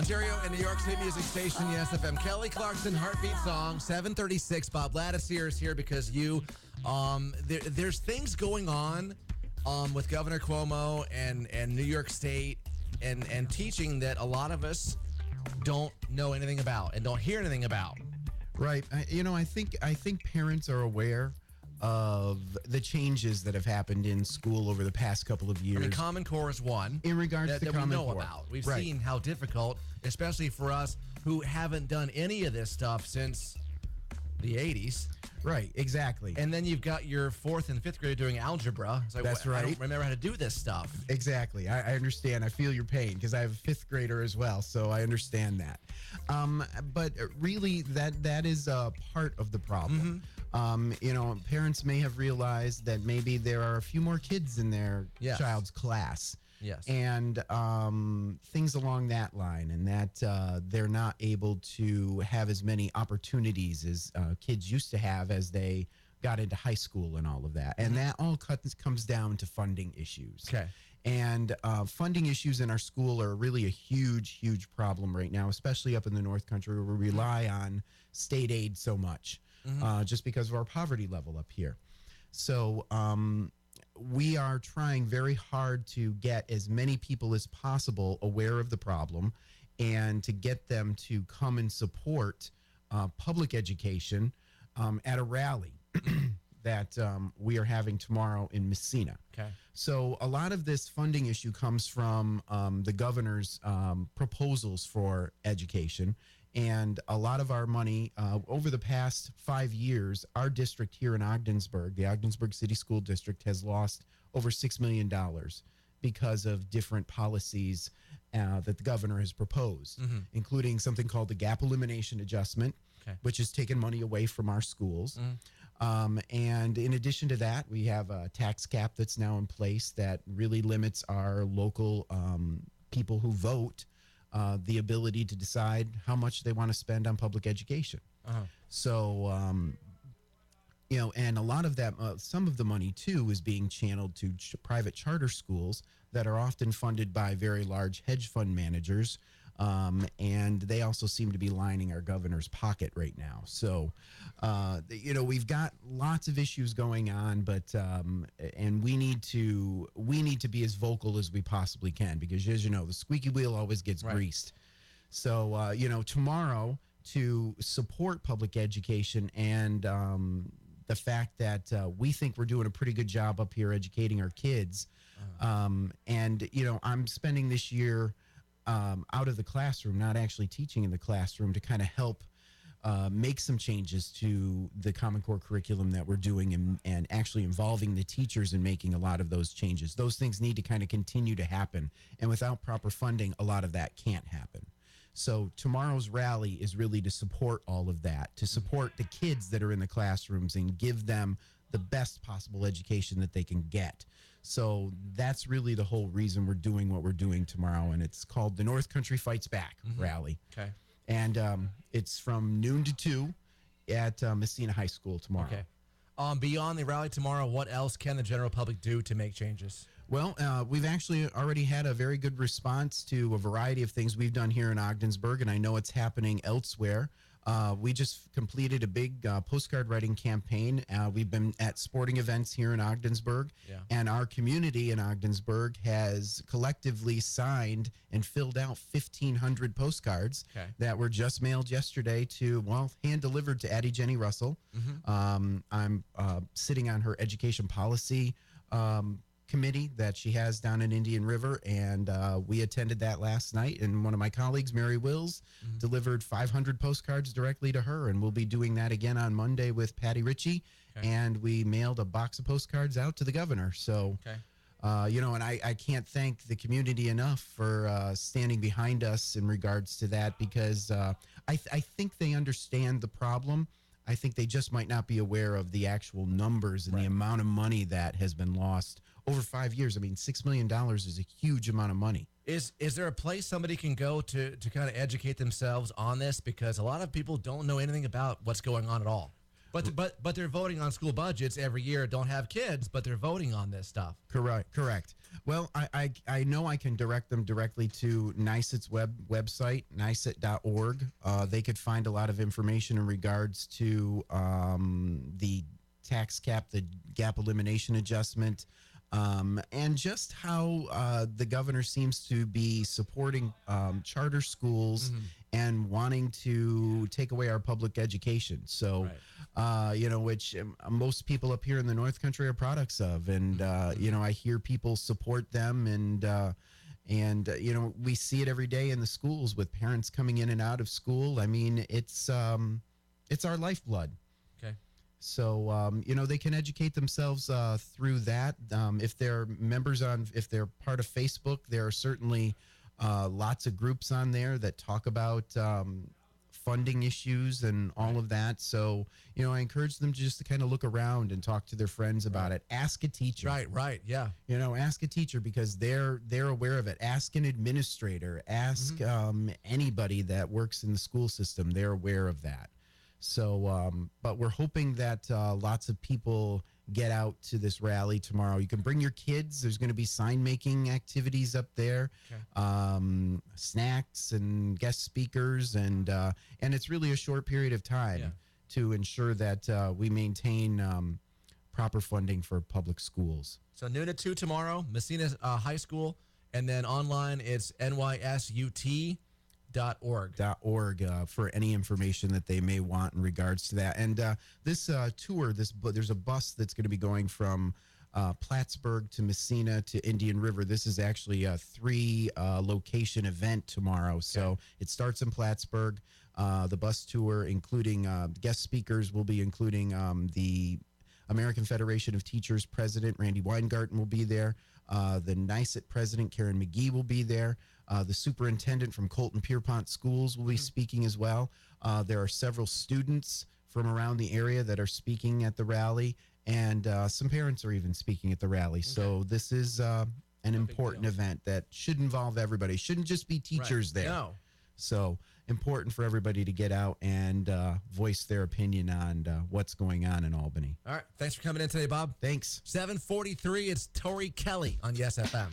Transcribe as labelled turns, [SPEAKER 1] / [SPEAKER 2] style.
[SPEAKER 1] Ontario and New York State music station, Yes FM. Kelly Clarkson, Heartbeat Song, 736. Bob Lattiser is here because there's things going on with Governor Cuomo and New York State and teaching that a lot of us don't know anything about and don't hear anything about.
[SPEAKER 2] Right. I think parents are aware of the changes that have happened in school over the past couple of years.
[SPEAKER 1] I mean, Common Core is one.
[SPEAKER 2] In regards to Common
[SPEAKER 1] Core. We know
[SPEAKER 2] Core.
[SPEAKER 1] about. We've
[SPEAKER 2] Right.
[SPEAKER 1] seen how difficult, especially for us who haven't done any of this stuff since the 80s.
[SPEAKER 2] Right, exactly.
[SPEAKER 1] And then you've got your 4th and 5th grader doing algebra. It's like,
[SPEAKER 2] That's
[SPEAKER 1] I
[SPEAKER 2] right.
[SPEAKER 1] don't remember how to do this stuff.
[SPEAKER 2] Exactly. I understand. I feel your pain because I have a 5th grader as well, so I understand that. But really, that is a part of the problem. Parents may have realized that maybe there are a few more kids in their child's class.
[SPEAKER 1] Yes.
[SPEAKER 2] And things along that line, and that they're not able to have as many opportunities as kids used to have as they got into high school and all of that. And that all comes down to funding issues.
[SPEAKER 1] Okay.
[SPEAKER 2] And funding issues in our school are really a huge, huge problem right now, especially up in the North Country where we rely on state aid so much just because of our poverty level up here. So we are trying very hard to get as many people as possible aware of the problem and to get them to come and support public education at a rally that we are having tomorrow in Messina.
[SPEAKER 1] Okay.
[SPEAKER 2] So a lot of this funding issue comes from the governor's proposals for education. And a lot of our money over the past 5 years, our district here in Ogdensburg, the Ogdensburg City School District, has lost over $6 million because of different policies that the governor has proposed, including something called the gap elimination adjustment, which has taken money away from our schools. And in addition to that, we have a tax cap that's now in place that really limits our local people who vote the ability to decide how much they want to spend on public education. So, and a lot of that, some of the money too is being channeled to private charter schools that are often funded by very large hedge fund managers. And they also seem to be lining our governor's pocket right now. So, we've got lots of issues going on, but and we need to be as vocal as we possibly can because, as you know, the squeaky wheel always gets greased. So, tomorrow to support public education and the fact that we think we're doing a pretty good job up here educating our kids, and I'm spending this year out of the classroom, not actually teaching in the classroom, to kind of help make some changes to the Common Core curriculum that we're doing and actually involving the teachers in making a lot of those changes. Those things need to kind of continue to happen. And without proper funding, a lot of that can't happen. So tomorrow's rally is really to support all of that, to support the kids that are in the classrooms and give them the best possible education that they can get. So that's really the whole reason we're doing what we're doing tomorrow. And it's called the North Country Fights Back Rally.
[SPEAKER 1] Okay.
[SPEAKER 2] And it's from noon to 2 at Messina High School tomorrow.
[SPEAKER 1] Okay. Beyond the rally tomorrow, what else can the general public do to make changes?
[SPEAKER 2] Well, we've actually already had a very good response to a variety of things we've done here in Ogdensburg, and I know it's happening elsewhere. We just completed a big postcard writing campaign. We've been at sporting events here in Ogdensburg, and our community in Ogdensburg has collectively signed and filled out 1,500 postcards that were just mailed yesterday hand delivered to Addie Jenny Russell. I'm sitting on her education policy committee that she has down in Indian River, and we attended that last night, and one of my colleagues, Mary Wills, delivered 500 postcards directly to her, and we'll be doing that again on Monday with Patty Ritchie, and we mailed a box of postcards out to the governor. So and I can't thank the community enough for standing behind us in regards to that, because I think they understand the problem. I think they just might not be aware of the actual numbers and the amount of money that has been lost over 5 years. I mean, $6 million is a huge amount of money.
[SPEAKER 1] Is there a place somebody can go to kind of educate themselves on this? Because a lot of people don't know anything about what's going on at all. But they're voting on school budgets every year. Don't have kids, but they're voting on this stuff.
[SPEAKER 2] Correct. Well, I know I can direct them directly to NYSUT's website, nysut.org. They could find a lot of information in regards to the tax cap, the gap elimination adjustment, and just how the governor seems to be supporting charter schools and wanting to take away our public education. So, which most people up here in the North Country are products of. And, I hear people support them and we see it every day in the schools with parents coming in and out of school. I mean, it's our lifeblood.
[SPEAKER 1] Okay.
[SPEAKER 2] So, they can educate themselves through that. If they're if they're part of Facebook, there are certainly lots of groups on there that talk about funding issues and all of that. So, I encourage them just to kind of look around and talk to their friends about it. Ask a teacher.
[SPEAKER 1] Right. Yeah.
[SPEAKER 2] Ask a teacher because they're aware of it. Ask an administrator. Ask anybody that works in the school system. They're aware of that. So, but we're hoping that lots of people get out to this rally tomorrow. You can bring your kids. There's going to be sign making activities up there, snacks and guest speakers, and it's really a short period of time to ensure that we maintain proper funding for public schools.
[SPEAKER 1] So noon at 2 tomorrow, Messina High School, and then online it's NYSUT.org.
[SPEAKER 2] For any information that they may want in regards to that. And this tour, there's a bus that's going to be going from Plattsburgh to Messina to Indian River. This is actually a 3 location event tomorrow. Okay. So it starts in Plattsburgh. The bus tour, including guest speakers, will be including the American Federation of Teachers President Randy Weingarten will be there. The NYSUT President Karen McGee will be there. The superintendent from Colton Pierpont Schools will be speaking as well. There are several students from around the area that are speaking at the rally, and some parents are even speaking at the rally. Okay. So this is an important event that should involve everybody. Shouldn't just be teachers there. No. So important for everybody to get out and voice their opinion on what's going on in Albany.
[SPEAKER 1] All right. Thanks for coming in today, Bob.
[SPEAKER 2] Thanks.
[SPEAKER 1] 7:43. It's Tori Kelly on Yes FM.